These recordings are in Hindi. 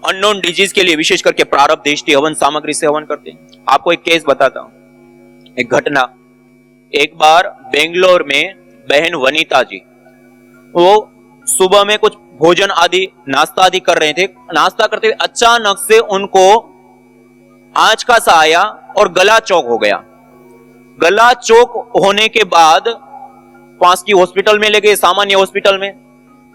अननोन डिजीज के लिए विशेष करके प्रारब्ध दृष्टि हवन सामग्री से हवन करते हैं। आपको एक केस बताता हूं, एक घटना। एक बार बेंगलोर में बहन वनीता जी, वो सुबह में कुछ भोजन आदि नाश्ता आदि कर रहे थे। नाश्ता करते हुए अचानक से उनको आंचका सा आया और गला चौक हो गया। गला चौक होने के बाद पास की हॉस्पिटल में ले गए, सामान्य हॉस्पिटल में।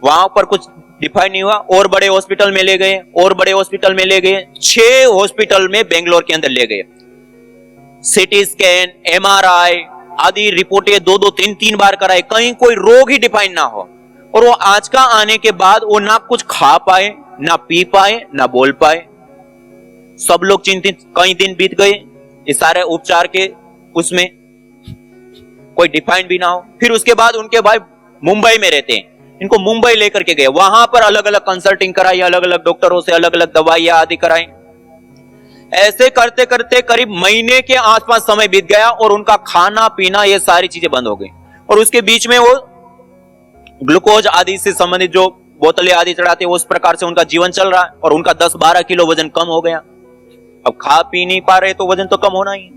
वहां पर कुछ डिफाइन नहीं हुआ, और बड़े हॉस्पिटल में ले गए, और बड़े हॉस्पिटल में ले गए। 6 हॉस्पिटल में बेंगलोर के अंदर ले गए। सीटी स्कैन, एमआरआई आदि रिपोर्टें 2-2, 3-3 बार कराए, कहीं कोई रोग ही डिफाइन ना हो। और वो आंचका आने के बाद वो ना कुछ खा पाए, ना पी पाए, ना बोल पाए। सब लोग चिंतित, कई दिन बीत गए ये सारे उपचार के, उसमें कोई डिफाइन भी ना हो। फिर उसके बाद उनके भाई मुंबई में रहते हैं, इनको मुंबई लेकर के गए। वहां पर अलग अलग कंसल्टिंग कराई, अलग अलग डॉक्टरों से अलग अलग दवाइयां आदि कराई। ऐसे करते करते करीब महीने के आसपास समय बीत गया और उनका खाना पीना ये सारी चीजें बंद हो गई। और उसके बीच में वो ग्लूकोज आदि से संबंधित जो बोतलें आदि चढ़ाते, उस प्रकार से उनका जीवन चल रहा है। और उनका 10-12 किलो वजन कम हो गया। अब खा पी नहीं पा रहे तो वजन तो कम होना ही।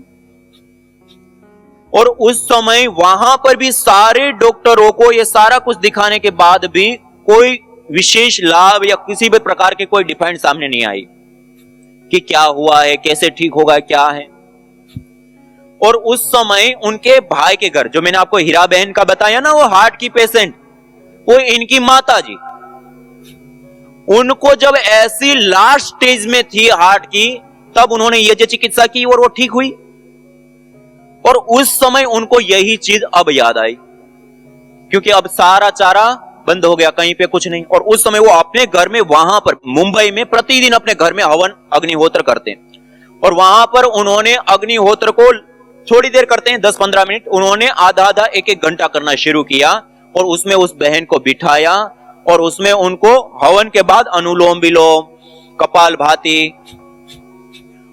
और उस समय वहां पर भी सारे डॉक्टरों को ये सारा कुछ दिखाने के बाद भी कोई विशेष लाभ या किसी भी प्रकार के कोई डिफाइंड सामने नहीं आई कि क्या हुआ है, कैसे ठीक होगा, क्या है। और उस समय उनके भाई के घर, जो मैंने आपको हीरा बहन का बताया ना, वो हार्ट की पेशेंट, वो इनकी माता जी, उनको जब ऐसी लास्ट स्टेज में थी हार्ट की, तब उन्होंने ये जो चिकित्सा की और वो ठीक हुई। और उस समय उनको यही चीज अब याद आई, क्योंकि अब सारा चारा बंद हो गया, कहीं पे कुछ नहीं। और उस समय वो अपने घर में, वहां पर मुंबई में प्रतिदिन अपने घर में हवन अग्निहोत्र करते हैं। और वहां पर उन्होंने अग्निहोत्र को थोड़ी देर करते हैं, 10-15 मिनट, उन्होंने आधा-आधा, 1-1 घंटा करना शुरू किया। और उसमें उस बहन को बिठाया और उसमें उनको हवन के बाद अनुलोम विलोम, कपालभाति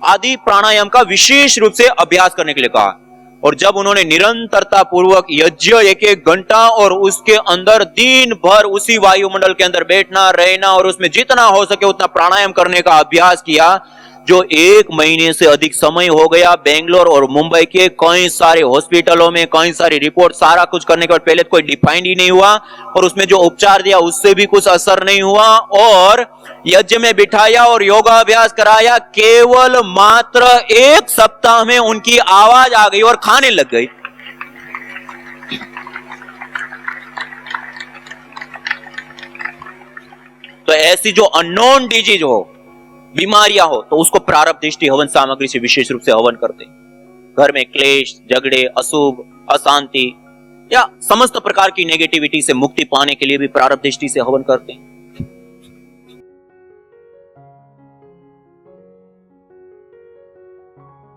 आदि प्राणायाम का विशेष रूप से अभ्यास करने के लिए कहा। और जब उन्होंने निरंतरता पूर्वक यज्ञ 1-1 घंटा और उसके अंदर दिन भर उसी वायुमंडल के अंदर बैठना, रहना और उसमें जितना हो सके उतना प्राणायाम करने का अभ्यास किया, जो 1 महीने से अधिक समय हो गया, बेंगलोर और मुंबई के कई सारे हॉस्पिटलों में कई सारी रिपोर्ट, सारा कुछ करने के बाद पहले कोई डिफाइंड ही नहीं हुआ। और उसमें जो उपचार दिया उससे भी कुछ असर नहीं हुआ। और यज्ञ में बिठाया और योगाभ्यास कराया, केवल मात्र 1 सप्ताह में उनकी आवाज आ गई और खाने लग गई। तो ऐसी जो अननोन डिजीज हो, बीमारियां हो, तो उसको प्रारब्ध दृष्टि हवन सामग्री से विशेष रूप से हवन करते हैं। घर में क्लेश, झगड़े, अशुभ, अशांति या समस्त प्रकार की नेगेटिविटी से मुक्ति पाने के लिए भी प्रारब्ध दृष्टि से हवन करते हैं।